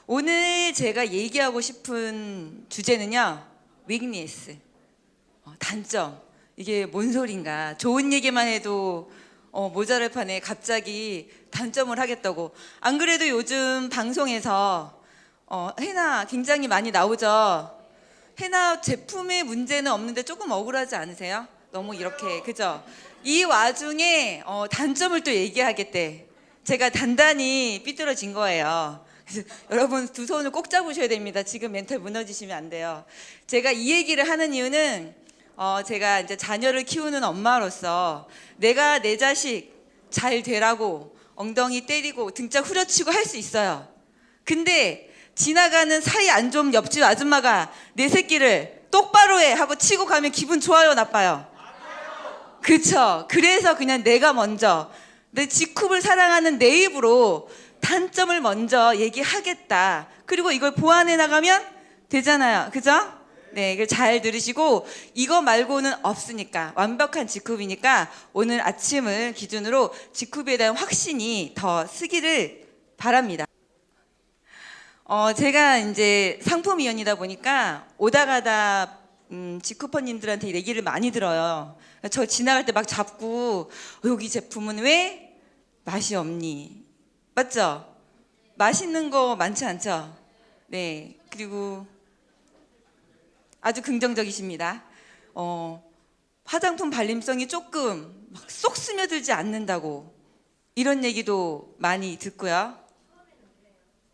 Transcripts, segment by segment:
오늘 제가 얘기하고 싶은 주제는요, weakness, 단점. 이게 뭔 소린가? 좋은 얘기만 해도 모자랄 판에 갑자기 단점을 하겠다고. 안 그래도 요즘 방송에서 헤나 굉장히 많이 나오죠. 헤나 제품의 문제는 없는데 조금 억울하지 않으세요? 너무 이렇게, 그죠? 이 와중에 단점을 또 얘기하겠대. 제가 단단히 삐뚤어진 거예요. 그래서 여러분 두 손을 꼭 잡으셔야 됩니다. 지금 멘탈 무너지시면 안 돼요. 제가 이 얘기를 하는 이유는 제가 이제 자녀를 키우는 엄마로서 내가 내 자식 잘 되라고 엉덩이 때리고 등짝 후려치고 할 수 있어요. 근데 지나가는 사이 안 좋은 옆집 아줌마가 내 새끼를 똑바로 해 하고 치고 가면 기분 좋아요, 나빠요? 그쵸? 그래서 그냥 내가 먼저 내 직급을 사랑하는 내 입으로 단점을 먼저 얘기하겠다. 그리고 이걸 보완해 나가면 되잖아요. 그죠? 네, 이걸 잘 들으시고, 이거 말고는 없으니까, 완벽한 직급이니까 오늘 아침을 기준으로 직급에 대한 확신이 더 쓰기를 바랍니다. 제가 이제 상품위원이다 보니까 오다 가다 직급퍼님들한테 얘기를 많이 들어요. 저 지나갈 때 막 잡고 여기 제품은 왜 맛이 없니? 맞죠? 맛있는 거 많지 않죠? 네, 그리고 아주 긍정적이십니다. 화장품 발림성이 조금 막 쏙 스며들지 않는다고 이런 얘기도 많이 듣고요.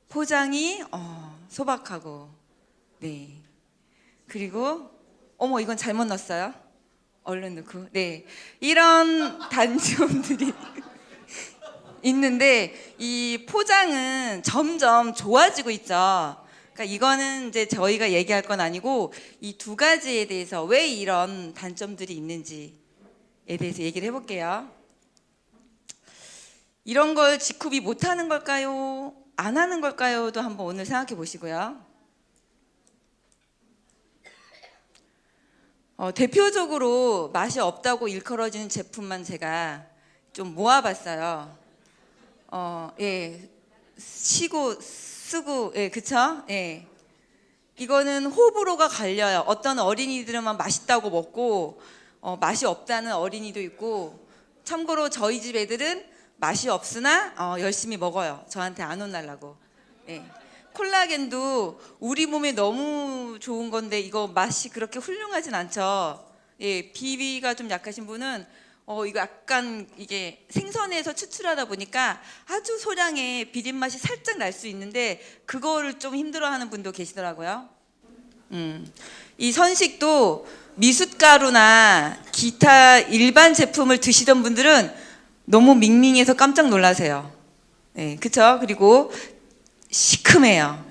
포장이 소박하고, 네. 그리고 이건 잘못 넣었어요. 얼른 넣고, 네. 이런 단점들이 있는데 이 포장은 점점 좋아지고 있죠. 그러니까 이거는 이제 저희가 얘기할 건 아니고 이 두 가지에 대해서 왜 이런 단점들이 있는지에 대해서 얘기를 해볼게요. 이런 걸 직급이 못하는 걸까요? 안 하는 걸까요?도 한번 오늘 생각해 보시고요. 대표적으로 맛이 없다고 일컬어지는 제품만 제가 좀 모아봤어요. 예, 시고 쓰고, 예, 그쵸? 예. 이거는 호불호가 갈려요. 어떤 어린이들은 막 맛있다고 먹고, 맛이 없다는 어린이도 있고, 참고로 저희 집 애들은 맛이 없으나 열심히 먹어요. 저한테 안 혼날라고. 예. 콜라겐도 우리 몸에 너무 좋은 건데 이거 맛이 그렇게 훌륭하진 않죠. 예, 비위가 좀 약하신 분은 이거 약간 이게 생선에서 추출하다 보니까 아주 소량의 비린 맛이 살짝 날 수 있는데 그거를 좀 힘들어하는 분도 계시더라고요. 이 선식도 미숫가루나 기타 일반 제품을 드시던 분들은 너무 밍밍해서 깜짝 놀라세요. 네, 그쵸? 그리고 시큼해요.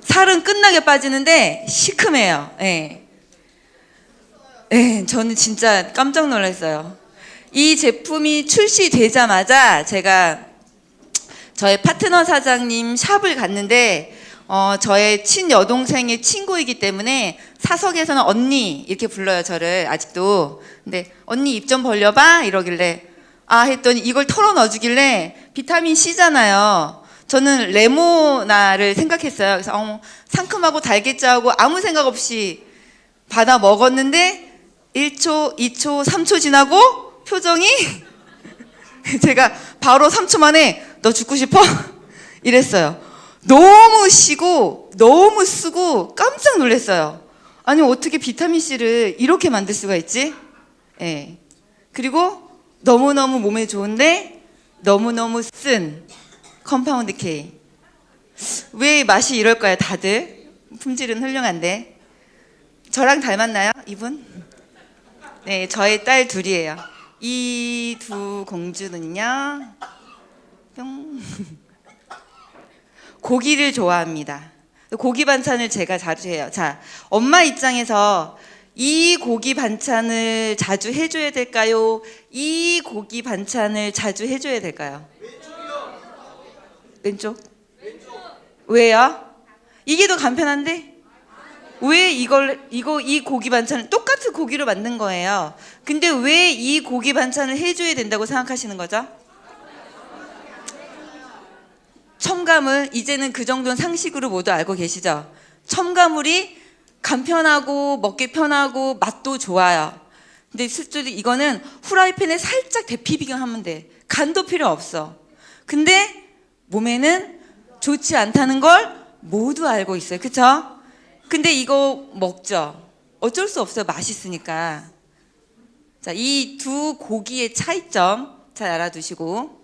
살은 끝나게 빠지는데 시큼해요. 네. 네, 저는 진짜 깜짝 놀랐어요. 이 제품이 출시되자마자 제가 저의 파트너 사장님 샵을 갔는데 저의 친여동생의 친구이기 때문에 사석에서는 언니 이렇게 불러요, 저를 아직도. 근데 언니 입 좀 벌려봐 이러길래 했더니 이걸 털어 넣어주길래 비타민 C잖아요. 저는 레모나를 생각했어요. 그래서 상큼하고 달겠지하고 아무 생각 없이 받아 먹었는데 1초, 2초, 3초 지나고 표정이 제가 바로 3초 만에 너 죽고 싶어? 이랬어요. 너무 시고 너무 쓰고 깜짝 놀랐어요. 아니 어떻게 비타민C를 이렇게 만들 수가 있지? 예. 그리고 너무너무 몸에 좋은데 너무너무 쓴 컴파운드 K. 왜 맛이 이럴까요, 다들? 품질은 훌륭한데. 저랑 닮았나요, 이분? 네, 저의 딸 둘이에요. 이 두 공주는요, 뿅. 고기를 좋아합니다. 고기 반찬을 제가 자주 해요. 자, 엄마 입장에서 이 고기 반찬을 자주 해줘야 될까요? 이 고기 반찬을 자주 해줘야 될까요? 왼쪽? 왜요? 이게 더 간편한데? 왜 이 고기 반찬을 똑같은 고기로 만든 거예요. 근데 왜 이 고기 반찬을 해줘야 된다고 생각하시는 거죠? 첨가물, 이제는 그 정도는 상식으로 모두 알고 계시죠? 첨가물이 간편하고 먹기 편하고 맛도 좋아요. 근데 실제로 이거는 후라이팬에 살짝 데피기만 하면 돼. 간도 필요 없어. 근데 몸에는 좋지 않다는 걸 모두 알고 있어요. 그쵸? 근데 이거 먹죠. 어쩔 수 없어요. 맛있으니까. 자, 이 두 고기의 차이점 잘 알아두시고.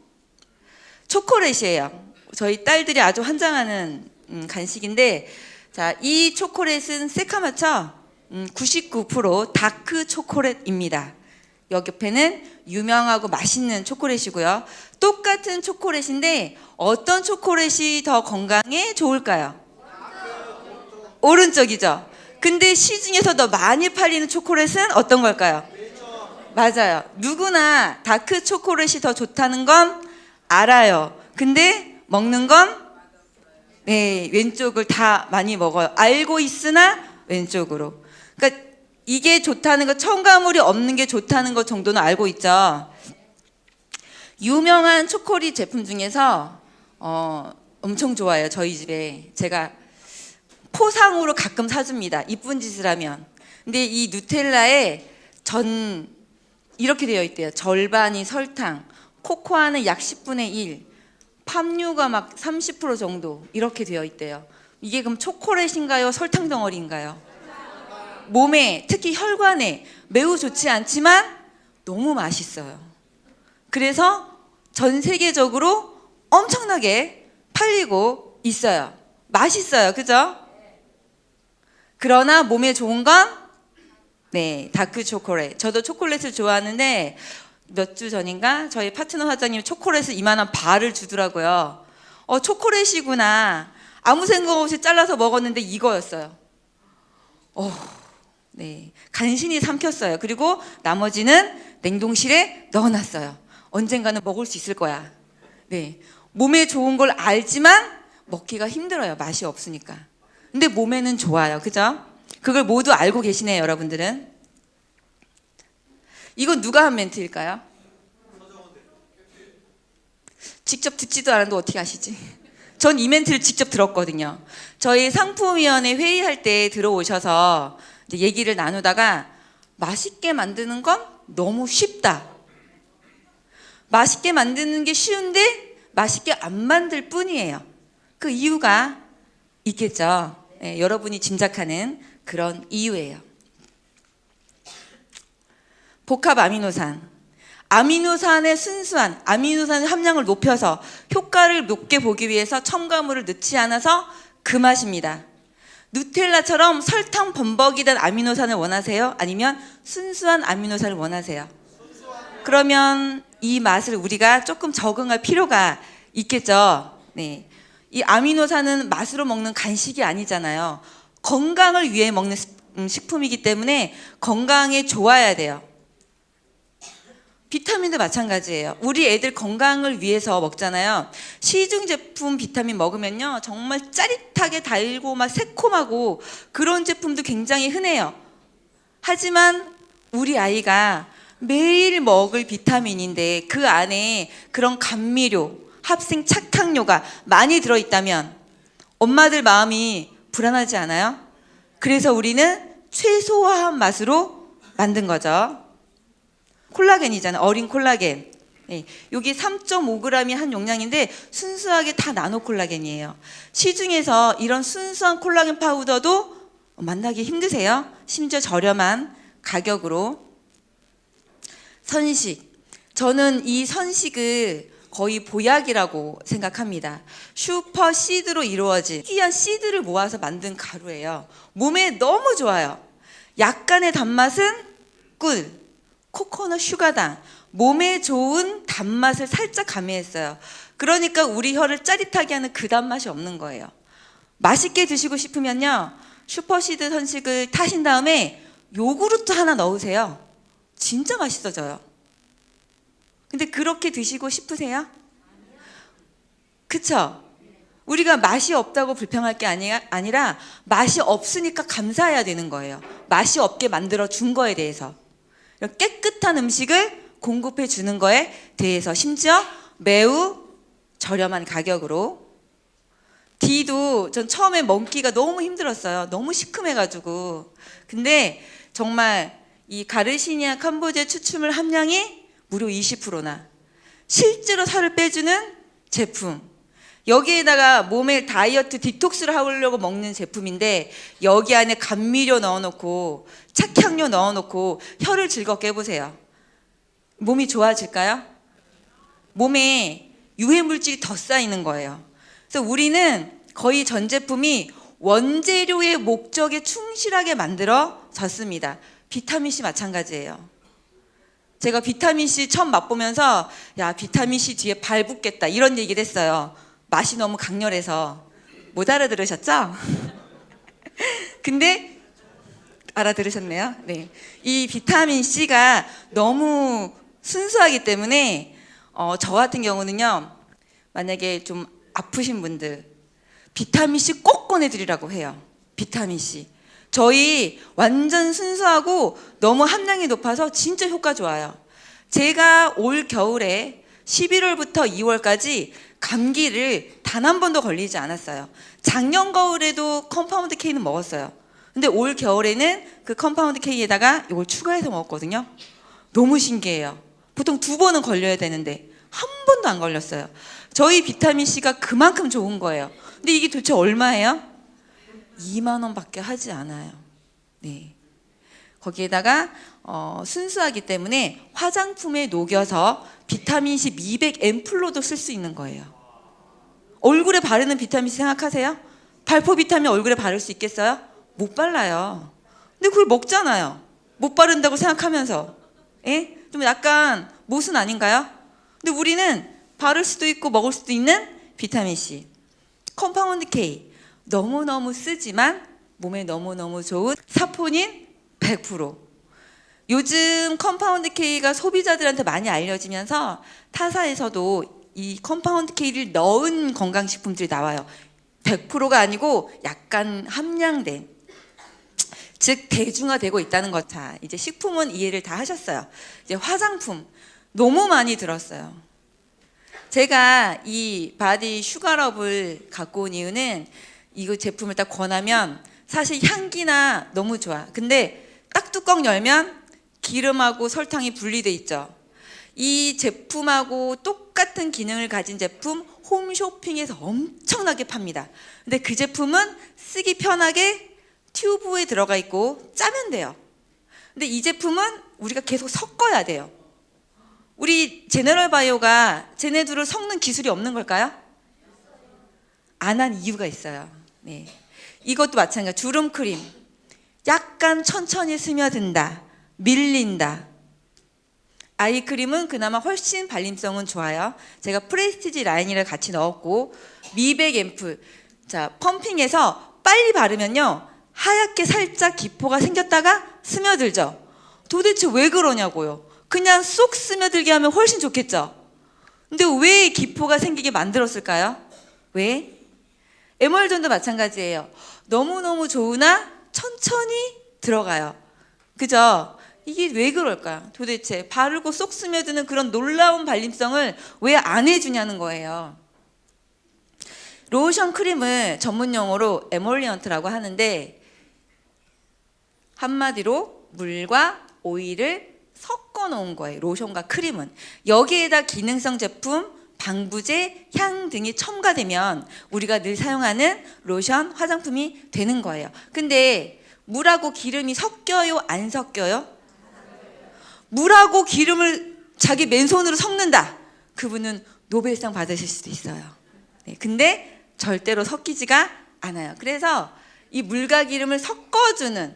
초콜릿이에요. 저희 딸들이 아주 환장하는 간식인데, 자, 이 초콜릿은 새카맣죠? 99% 다크 초콜릿입니다. 여기 옆에는 유명하고 맛있는 초콜릿이고요. 똑같은 초콜릿인데 어떤 초콜릿이 더 건강에 좋을까요? 오른쪽이죠. 근데 시중에서 더 많이 팔리는 초콜릿은 어떤 걸까요? 맞아요. 누구나 다크 초콜릿이 더 좋다는 건 알아요. 근데 먹는 건 네, 왼쪽을 다 많이 먹어요. 알고 있으나 왼쪽으로. 그러니까 이게 좋다는 거, 첨가물이 없는 게 좋다는 것 정도는 알고 있죠. 유명한 초콜릿 제품 중에서 엄청 좋아요. 저희 집에 제가 포상으로 가끔 사줍니다. 이쁜 짓을 하면. 근데 이 누텔라에 이렇게 되어 있대요. 절반이 설탕, 코코아는 약 10분의 1, 팜유가 막 30% 정도 이렇게 되어 있대요. 이게 그럼 초콜릿인가요? 설탕 덩어리인가요? 몸에, 특히 혈관에 매우 좋지 않지만 너무 맛있어요. 그래서 전 세계적으로 엄청나게 팔리고 있어요. 맛있어요. 그죠? 그러나 몸에 좋은 건 네, 다크 초콜릿. 저도 초콜릿을 좋아하는데 몇 주 전인가 저희 파트너 사장님이 초콜릿을 이만한 바를 주더라고요. 초콜릿이구나. 아무 생각 없이 잘라서 먹었는데 이거였어요. 네, 간신히 삼켰어요. 그리고 나머지는 냉동실에 넣어놨어요. 언젠가는 먹을 수 있을 거야. 네, 몸에 좋은 걸 알지만 먹기가 힘들어요. 맛이 없으니까. 근데 몸에는 좋아요. 그죠? 그걸 모두 알고 계시네요. 여러분들은. 이건 누가 한 멘트일까요? 직접 듣지도 않았는데 어떻게 아시지? 전 이 멘트를 직접 들었거든요. 저희 상품위원회 회의할 때 들어오셔서 이제 얘기를 나누다가 맛있게 만드는 건 너무 쉽다. 맛있게 만드는 게 쉬운데 맛있게 안 만들 뿐이에요. 그 이유가 있겠죠. 네, 여러분이 짐작하는 그런 이유예요. 복합 아미노산. 아미노산의 순수한 아미노산 함량을 높여서 효과를 높게 보기 위해서 첨가물을 넣지 않아서 그 맛입니다. 누텔라처럼 설탕 범벅이 된 아미노산을 원하세요? 아니면 순수한 아미노산을 원하세요? 그러면 이 맛을 우리가 조금 적응할 필요가 있겠죠. 네. 이 아미노산은 맛으로 먹는 간식이 아니잖아요. 건강을 위해 먹는 식품이기 때문에 건강에 좋아야 돼요. 비타민도 마찬가지예요. 우리 애들 건강을 위해서 먹잖아요. 시중 제품 비타민 먹으면요 정말 짜릿하게 달고 막 새콤하고 그런 제품도 굉장히 흔해요. 하지만 우리 아이가 매일 먹을 비타민인데 그 안에 그런 감미료, 합성 착향료가 많이 들어있다면 엄마들 마음이 불안하지 않아요? 그래서 우리는 최소화한 맛으로 만든 거죠. 콜라겐이잖아요. 어린 콜라겐. 네, 여기 3.5g이 한 용량인데 순수하게 다 나노 콜라겐이에요. 시중에서 이런 순수한 콜라겐 파우더도 만나기 힘드세요. 심지어 저렴한 가격으로. 선식. 저는 이 선식을 거의 보약이라고 생각합니다. 슈퍼 씨드로 이루어진 특이한 씨드를 모아서 만든 가루예요. 몸에 너무 좋아요. 약간의 단맛은 꿀, 코코넛 슈가당, 몸에 좋은 단맛을 살짝 가미했어요. 그러니까 우리 혀를 짜릿하게 하는 그 단맛이 없는 거예요. 맛있게 드시고 싶으면요 슈퍼시드 선식을 타신 다음에 요구르트 하나 넣으세요. 진짜 맛있어져요. 근데 그렇게 드시고 싶으세요? 그쵸? 우리가 맛이 없다고 불평할 게 아니라 맛이 없으니까 감사해야 되는 거예요. 맛이 없게 만들어 준 거에 대해서. 깨끗한 음식을 공급해 주는 거에 대해서, 심지어 매우 저렴한 가격으로. D도 전 처음에 먹기가 너무 힘들었어요. 너무 시큼해가지고. 근데 정말 이 가르시니아 캄보지아 추출물 함량이 무려 20%나 실제로 살을 빼주는 제품. 여기에다가 몸에 다이어트 디톡스를 하려고 먹는 제품인데 여기 안에 감미료 넣어놓고 착향료 넣어놓고 혀를 즐겁게 해보세요. 몸이 좋아질까요? 몸에 유해물질이 더 쌓이는 거예요. 그래서 우리는 거의 전 제품이 원재료의 목적에 충실하게 만들어졌습니다. 비타민C 마찬가지예요. 제가 비타민C 처음 맛보면서 야, 비타민C 뒤에 발 붙겠다 이런 얘기를 했어요. 맛이 너무 강렬해서. 못 알아들으셨죠? 근데 알아들으셨네요. 네. 이 비타민C가 너무 순수하기 때문에 저 같은 경우는요, 만약에 좀 아프신 분들 비타민C 꼭 권해드리라고 해요. 비타민C. 저희 완전 순수하고 너무 함량이 높아서 진짜 효과 좋아요. 제가 올 겨울에 11월부터 2월까지 감기를 단 한 번도 걸리지 않았어요. 작년 겨울에도 컴파운드 K는 먹었어요. 근데 올 겨울에는 그 컴파운드 K에다가 이걸 추가해서 먹었거든요. 너무 신기해요. 보통 2번은 걸려야 되는데 한 번도 안 걸렸어요. 저희 비타민C가 그만큼 좋은 거예요. 근데 이게 도대체 얼마예요? 2만 원밖에 하지 않아요. 네. 거기에다가 순수하기 때문에 화장품에 녹여서 비타민C 미백 앰플로도 쓸 수 있는 거예요. 얼굴에 바르는 비타민C 생각하세요? 발포 비타민 얼굴에 바를 수 있겠어요? 못 발라요. 근데 그걸 먹잖아요. 못 바른다고 생각하면서. 예? 좀 약간 모순 아닌가요? 근데 우리는 바를 수도 있고 먹을 수도 있는 비타민C. 컴파운드 K. 너무너무 쓰지만 몸에 너무너무 좋은 사포닌 100%. 요즘 컴파운드 K가 소비자들한테 많이 알려지면서 타사에서도 이 컴파운드 K를 넣은 건강식품들이 나와요. 100%가 아니고 약간 함량된, 즉 대중화되고 있다는 것. 자, 이제 식품은 이해를 다 하셨어요. 이제 화장품 너무 많이 들었어요. 제가 이 바디 슈가럽을 갖고 온 이유는 이거 제품을 딱 권하면 사실 향기나 너무 좋아. 근데 딱 뚜껑 열면 기름하고 설탕이 분리돼 있죠. 이 제품하고 똑같은 기능을 가진 제품 홈쇼핑에서 엄청나게 팝니다. 근데 그 제품은 쓰기 편하게 튜브에 들어가 있고 짜면 돼요. 근데 이 제품은 우리가 계속 섞어야 돼요. 우리 제너럴바이오가 쟤네들을 섞는 기술이 없는 걸까요? 안 한 이유가 있어요. 네. 이것도 마찬가지. 주름크림 약간 천천히 스며든다, 밀린다. 아이크림은 그나마 훨씬 발림성은 좋아요. 제가 프레스티지 라인을 같이 넣었고, 미백 앰플. 자, 펌핑해서 빨리 바르면요 하얗게 살짝 기포가 생겼다가 스며들죠. 도대체 왜 그러냐고요. 그냥 쏙 스며들게 하면 훨씬 좋겠죠. 근데 왜 기포가 생기게 만들었을까요? 왜? 에멀전도 마찬가지예요. 너무너무 좋으나 천천히 들어가요. 그죠? 이게 왜 그럴까? 도대체 바르고 쏙 스며드는 그런 놀라운 발림성을 왜 안 해주냐는 거예요. 로션 크림을 전문 용어로 에몰리언트라고 하는데, 한마디로 물과 오일을 섞어 놓은 거예요. 로션과 크림은. 여기에다 기능성 제품, 방부제, 향 등이 첨가되면 우리가 늘 사용하는 로션, 화장품이 되는 거예요. 근데 물하고 기름이 섞여요? 안 섞여요? 물하고 기름을 자기 맨손으로 섞는다. 그분은 노벨상 받으실 수도 있어요. 네, 근데 절대로 섞이지가 않아요. 그래서 이 물과 기름을 섞어주는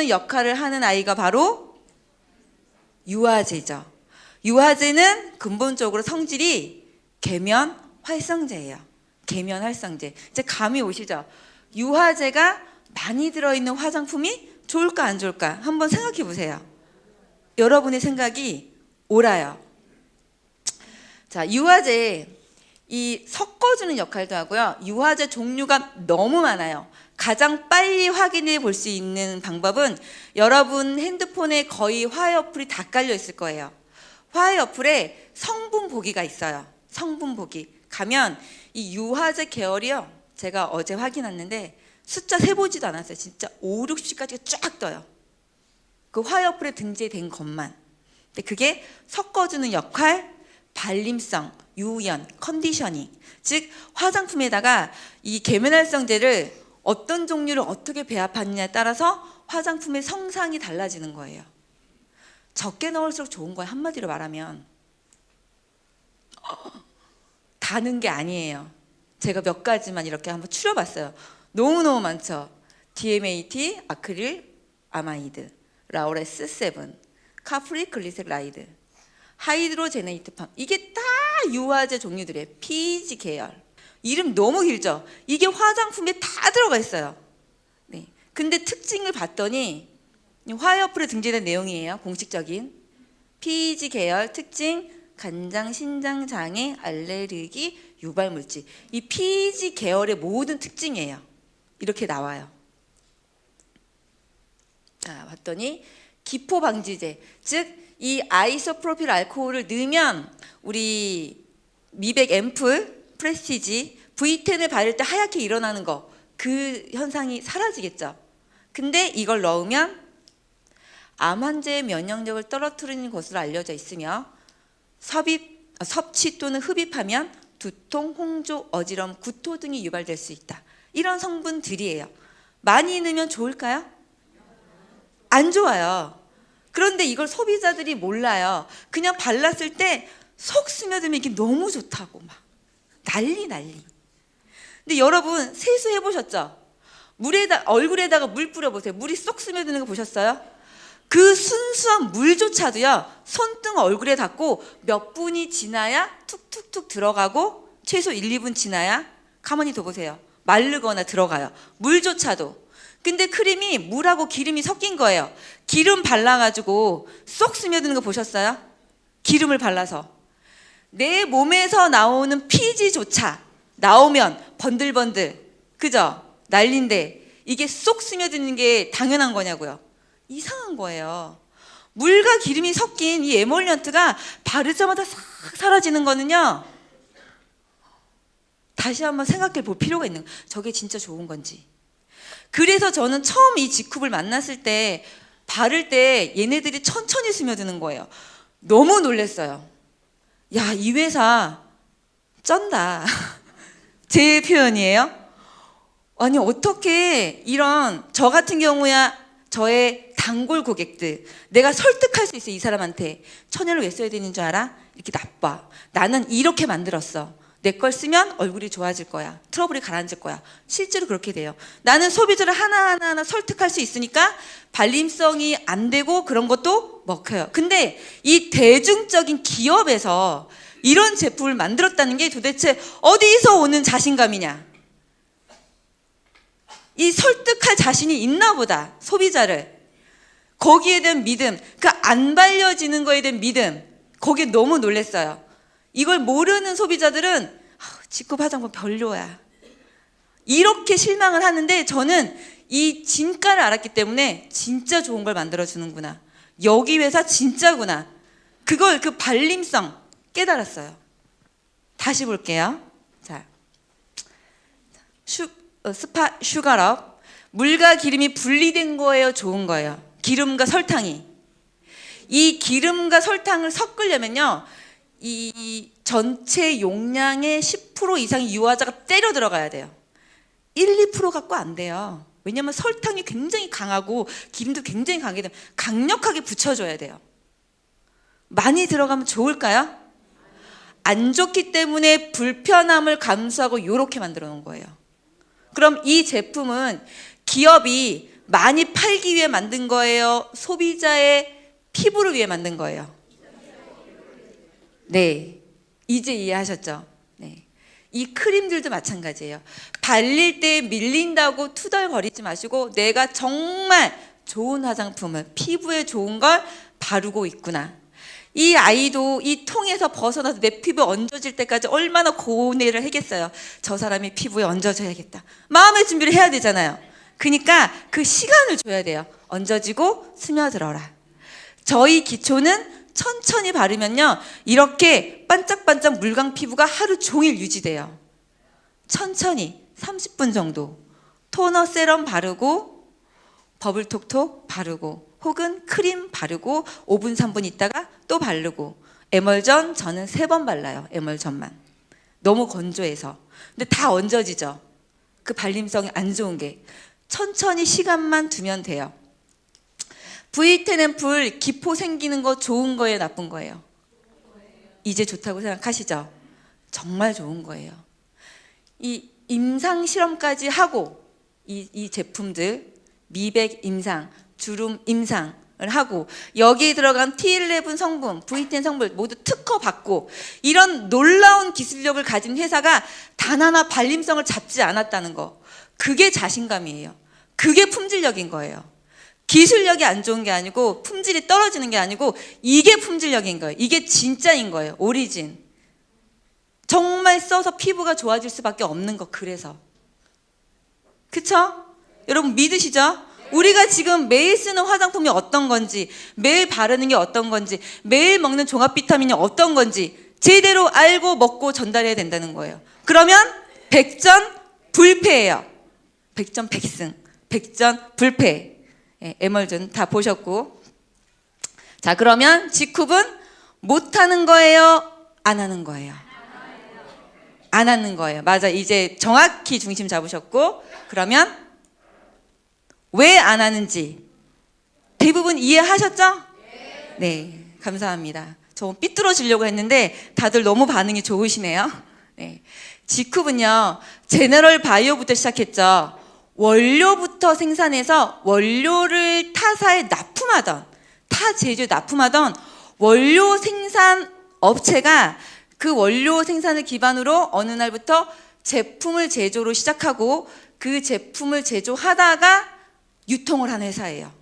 역할을 하는 아이가 바로 유화제죠. 유화제는 근본적으로 성질이 계면 활성제예요. 계면 활성제. 이제 감이 오시죠? 유화제가 많이 들어있는 화장품이 좋을까 안 좋을까 한번 생각해 보세요. 여러분의 생각이 옳아요. 자, 유화제 이 섞어주는 역할도 하고요. 유화제 종류가 너무 많아요. 가장 빨리 확인해 볼 수 있는 방법은 여러분 핸드폰에 거의 화해 어플이 다 깔려 있을 거예요. 화해 어플에 성분 보기가 있어요. 성분 보기. 가면 이 유화제 계열이요. 제가 어제 확인했는데 숫자 세보지도 않았어요. 진짜 5, 60까지가 쫙 떠요. 그 화이어풀에 등재된 것만. 근데 그게 섞어주는 역할, 발림성, 유연, 컨디셔닝. 즉 화장품에다가 이 계면활성제를 어떤 종류를 어떻게 배합하느냐에 따라서 화장품의 성상이 달라지는 거예요. 적게 넣을수록 좋은 거예요. 한마디로 말하면. 다는 게 아니에요. 제가 몇 가지만 이렇게 한번 추려봤어요. 너무너무 많죠. DMAT, 아크릴, 아마이드, 라우레스 7, 카프리 글리세라이드, 하이드로제네이트팜. 이게 다 유화제 종류들이에요. PG 계열. 이름 너무 길죠? 이게 화장품에 다 들어가 있어요. 네. 근데 특징을 봤더니 화이어풀에 등재된 내용이에요. 공식적인. PG 계열 특징, 간장, 신장, 장애, 알레르기, 유발물질. 이 PG 계열의 모든 특징이에요. 이렇게 나와요. 자, 봤더니 기포 방지제, 즉 이 아이소프로필 알코올을 넣으면 우리 미백 앰플, 프레스티지, V10을 바를 때 하얗게 일어나는 거, 그 현상이 사라지겠죠. 근데 이걸 넣으면 암 환자의 면역력을 떨어뜨리는 것으로 알려져 있으며 섭취 또는 흡입하면 두통, 홍조, 어지럼, 구토 등이 유발될 수 있다. 이런 성분들이에요. 많이 넣으면 좋을까요? 안 좋아요. 그런데 이걸 소비자들이 몰라요. 그냥 발랐을 때 속 스며들면 이게 너무 좋다고 막 난리. 근데 여러분 세수해 보셨죠? 얼굴에다가 물 뿌려보세요. 물이 쏙 스며드는 거 보셨어요? 그 순수한 물조차도요, 손등 얼굴에 닿고 몇 분이 지나야 툭툭툭 들어가고 최소 1, 2분 지나야 가만히 둬보세요. 마르거나 들어가요. 물조차도. 근데 크림이 물하고 기름이 섞인 거예요. 기름 발라가지고 쏙 스며드는 거 보셨어요? 기름을 발라서. 내 몸에서 나오는 피지조차 나오면 번들번들, 그죠? 난린데 이게 쏙 스며드는 게 당연한 거냐고요. 이상한 거예요. 물과 기름이 섞인 이 에몰리언트가 바르자마자 싹 사라지는 거는요, 다시 한번 생각해 볼 필요가 있는 거예요. 저게 진짜 좋은 건지. 그래서 저는 처음 이 지쿱을 만났을 때 바를 때 얘네들이 천천히 스며드는 거예요. 너무 놀랐어요. 야, 이 회사 쩐다. 제 표현이에요. 아니 어떻게 이런, 저 같은 경우야 저의 단골 고객들, 내가 설득할 수 있어. 이 사람한테 천연을 왜 써야 되는 줄 알아? 이렇게 나빠. 나는 이렇게 만들었어. 내 걸 쓰면 얼굴이 좋아질 거야. 트러블이 가라앉을 거야. 실제로 그렇게 돼요. 나는 소비자를 하나하나 설득할 수 있으니까 발림성이 안 되고 그런 것도 먹혀요. 근데 이 대중적인 기업에서 이런 제품을 만들었다는 게 도대체 어디서 오는 자신감이냐? 이 설득할 자신이 있나 보다. 소비자를. 거기에 대한 믿음, 그 안 발려지는 거에 대한 믿음, 거기에 너무 놀랐어요. 이걸 모르는 소비자들은 지쿱 화장품 별로야, 이렇게 실망을 하는데, 저는 이 진가를 알았기 때문에 진짜 좋은 걸 만들어주는구나, 여기 회사 진짜구나, 그걸, 그 발림성 깨달았어요. 다시 볼게요. 자, 스파 슈가럽, 물과 기름이 분리된 거예요, 좋은 거예요? 기름과 설탕이. 이 기름과 설탕을 섞으려면요, 이 전체 용량의 10% 이상의 유화자가 때려 들어가야 돼요. 1, 2% 갖고 안 돼요. 왜냐하면 설탕이 굉장히 강하고 기름도 굉장히 강하기 때문에 강력하게 붙여줘야 돼요. 많이 들어가면 좋을까요? 안 좋기 때문에 불편함을 감수하고 이렇게 만들어 놓은 거예요. 그럼 이 제품은 기업이 많이 팔기 위해 만든 거예요? 소비자의 피부를 위해 만든 거예요? 네, 이제 이해하셨죠? 네. 이 크림들도 마찬가지예요. 발릴 때 밀린다고 투덜거리지 마시고 내가 정말 좋은 화장품을, 피부에 좋은 걸 바르고 있구나. 이 아이도 이 통에서 벗어나서 내 피부에 얹어질 때까지 얼마나 고뇌를 하겠어요. 저 사람이 피부에 얹어져야겠다. 마음의 준비를 해야 되잖아요. 그러니까 그 시간을 줘야 돼요. 얹어지고 스며들어라. 저희 기초는 천천히 바르면요, 이렇게 반짝반짝 물광 피부가 하루 종일 유지돼요. 천천히 30분 정도 토너 세럼 바르고 버블톡톡 바르고 혹은 크림 바르고 5분 3분 있다가 또 바르고, 에멀전 저는 3번 발라요. 에멀전만. 너무 건조해서. 근데 다 얹어지죠. 그 발림성이 안 좋은 게. 천천히 시간만 두면 돼요. V10 앰플 기포 생기는 거 좋은 거예요, 나쁜 거예요? 이제 좋다고 생각하시죠? 정말 좋은 거예요. 이 임상 실험까지 하고 이 제품들 미백 임상, 주름 임상을 하고 여기에 들어간 T11 성분, V10 성분 모두 특허 받고 이런 놀라운 기술력을 가진 회사가 단 하나 발림성을 잡지 않았다는 거, 그게 자신감이에요. 그게 품질력인 거예요. 기술력이 안 좋은 게 아니고 품질이 떨어지는 게 아니고 이게 품질력인 거예요. 이게 진짜인 거예요. 오리진. 정말 써서 피부가 좋아질 수밖에 없는 거. 그래서 그쵸? 여러분 믿으시죠? 우리가 지금 매일 쓰는 화장품이 어떤 건지, 매일 바르는 게 어떤 건지, 매일 먹는 종합 비타민이 어떤 건지 제대로 알고 먹고 전달해야 된다는 거예요. 그러면 백전불패예요. 백전백승, 백전불패. 에멀전 다 보셨고. 자, 그러면 G쿱은 못하는 거예요? 안 하는 거예요? 안 하는 거예요. 맞아. 이제 정확히 중심 잡으셨고, 그러면 왜 안 하는지 대부분 이해하셨죠? 네, 감사합니다. 저 삐뚤어지려고 했는데 다들 너무 반응이 좋으시네요. 네. G쿱은요, 제너럴 바이오부터 시작했죠. 원료부터 생산해서 원료를 타사에 납품하던, 타 제조에 납품하던 원료 생산 업체가 그 원료 생산을 기반으로 어느 날부터 제품을 제조로 시작하고 그 제품을 제조하다가 유통을 하는 회사예요.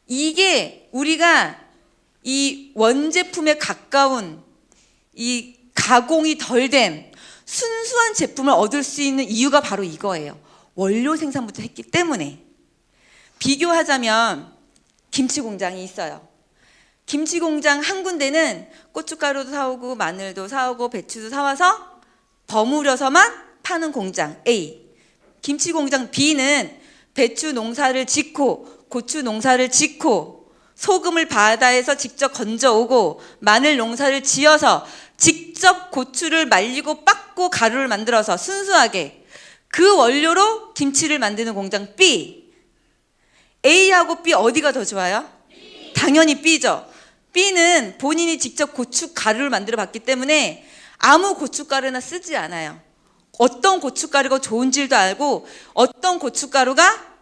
이게 우리가 이 원제품에 가까운 이 가공이 덜 된 순수한 제품을 얻을 수 있는 이유가 바로 이거예요. 원료 생산부터 했기 때문에. 비교하자면 김치 공장이 있어요. 김치 공장 한 군데는 고춧가루도 사오고 마늘도 사오고 배추도 사와서 버무려서만 파는 공장 A. 김치 공장 B는 배추 농사를 짓고 고추 농사를 짓고 소금을 바다에서 직접 건져오고 마늘 농사를 지어서 직접 고추를 말리고 빻고 가루를 만들어서 순수하게 그 원료로 김치를 만드는 공장 B. A하고 B 어디가 더 좋아요? B. 당연히 B죠. B는 본인이 직접 고춧가루를 만들어 봤기 때문에 아무 고춧가루나 쓰지 않아요. 어떤 고춧가루가 좋은지도 알고 어떤 고춧가루가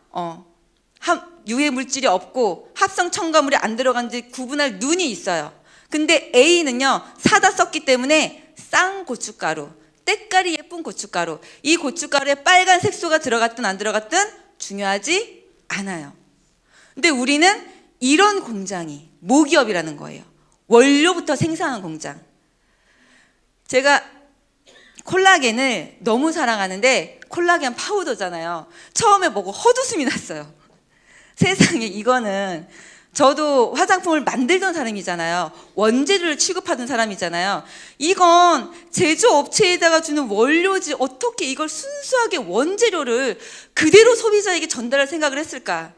유해 물질이 없고 합성 첨가물이 안 들어간지 구분할 눈이 있어요. 근데 A는요, 사다 썼기 때문에 싼 고춧가루, 때깔이 예쁜 고춧가루, 이 고춧가루에 빨간 색소가 들어갔든 안 들어갔든 중요하지 않아요. 근데 우리는 이런 공장이 모기업이라는 거예요. 원료부터 생산하는 공장. 제가 콜라겐을 너무 사랑하는데 콜라겐 파우더잖아요. 처음에 먹고 헛웃음이 났어요. 세상에, 이거는 저도 화장품을 만들던 사람이잖아요. 원재료를 취급하던 사람이잖아요. 이건 제조업체에다가 주는 원료지 어떻게 이걸 순수하게 원재료를 그대로 소비자에게 전달할 생각을 했을까?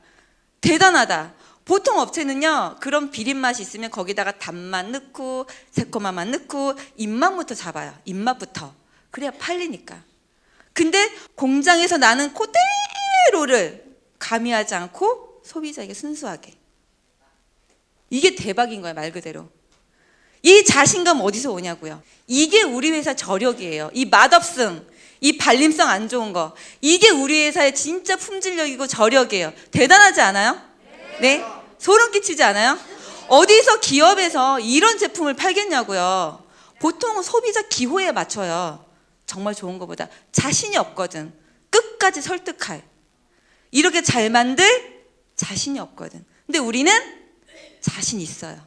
대단하다. 보통 업체는요, 그런 비린맛이 있으면 거기다가 단맛 넣고 새콤한 맛 넣고 입맛부터 잡아요. 입맛부터. 그래야 팔리니까. 근데 공장에서 나는 그대로를 가미하지 않고 소비자에게 순수하게. 이게 대박인 거예요, 말 그대로. 이 자신감 어디서 오냐고요. 이게 우리 회사 저력이에요. 이 맛없음, 이 발림성 안 좋은 거, 이게 우리 회사의 진짜 품질력이고 저력이에요. 대단하지 않아요? 네? 소름 끼치지 않아요? 어디서 기업에서 이런 제품을 팔겠냐고요. 보통은 소비자 기호에 맞춰요. 정말 좋은 것보다 자신이 없거든. 끝까지 설득할. 이렇게 잘 만들 자신이 없거든. 근데 우리는 자신 있어요.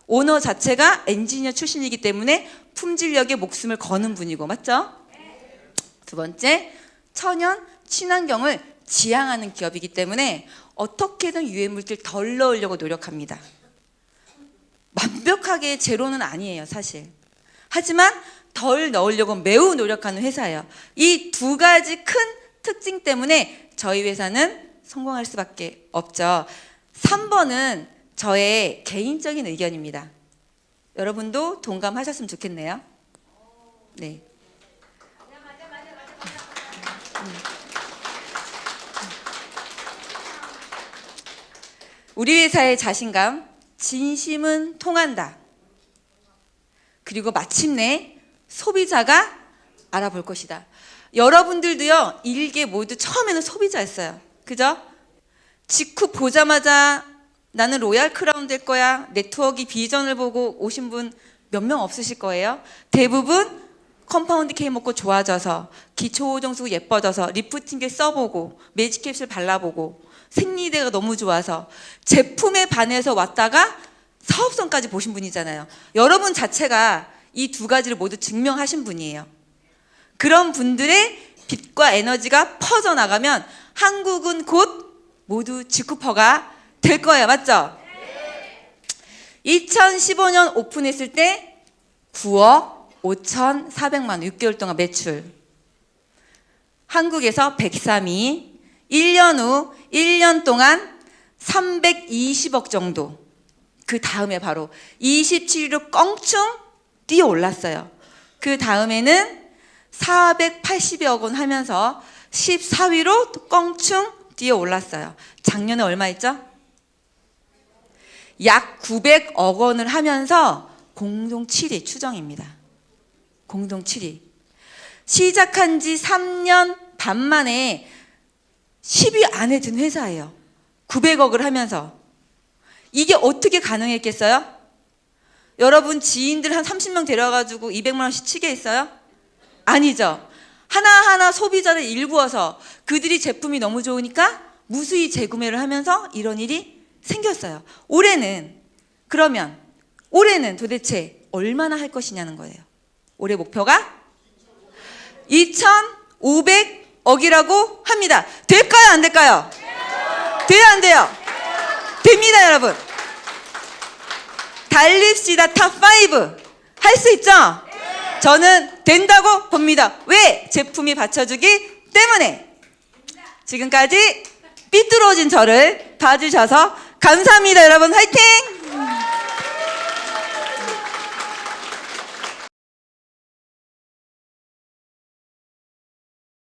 오너 자체가 엔지니어 출신이기 때문에 품질력에 목숨을 거는 분이고, 맞죠? 두 번째, 천연 친환경을 지향하는 기업이기 때문에 어떻게든 유해물질 덜 넣으려고 노력합니다. 완벽하게 제로는 아니에요, 사실. 하지만 덜 넣으려고 매우 노력하는 회사예요. 이 두 가지 큰 특징 때문에 저희 회사는 성공할 수밖에 없죠. 3번은 저의 개인적인 의견입니다. 여러분도 동감하셨으면 좋겠네요. 네. 우리 회사의 자신감, 진심은 통한다. 그리고 마침내 소비자가 알아볼 것이다. 여러분들도요, 일개 모두 처음에는 소비자였어요. 그죠? 직후 보자마자 나는 로얄 크라운 될 거야, 네트워크 비전을 보고 오신 분 몇 명 없으실 거예요. 대부분 컴파운드 K 먹고 좋아져서, 기초 호정 쓰고 예뻐져서, 리프팅제 써보고, 매직 캡슐 발라보고, 생리대가 너무 좋아서 제품에 반해서 왔다가 사업성까지 보신 분이잖아요. 여러분 자체가 이 두 가지를 모두 증명하신 분이에요. 그런 분들의 빛과 에너지가 퍼져나가면 한국은 곧 모두 지쿠퍼가 될 거예요. 맞죠? 2015년 오픈했을 때 9억 5,400만 원, 6개월 동안 매출. 한국에서 103위, 1년 후 1년 동안 320억 정도. 그 다음에 바로 27위로 껑충 뛰어 올랐어요. 그 다음에는 480여 원 하면서 14위로 또 껑충 뛰어 올랐어요. 작년에 얼마 했죠? 약 900억 원을 하면서 공동 7위 추정입니다. 공동 7위. 시작한 지 3년 반 만에 10위 안에 든 회사예요. 900억을 하면서. 이게 어떻게 가능했겠어요? 여러분 지인들 한 30명 데려가지고 200만 원씩 치게 했어요? 아니죠. 하나하나 소비자를 일구어서 그들이 제품이 너무 좋으니까 무수히 재구매를 하면서 이런 일이 생겼어요. 올해는 도대체 얼마나 할 것이냐는 거예요. 올해 목표가 2,500억이라고 합니다. 될까요? 안 될까요? 돼요? 안 돼요? 됩니다, 여러분. 달립시다. 탑5 할 수 있죠? 저는 된다고 봅니다. 왜? 제품이 받쳐주기 때문에. 지금까지 삐뚤어진 저를 봐주셔서 감사합니다, 여러분. 화이팅!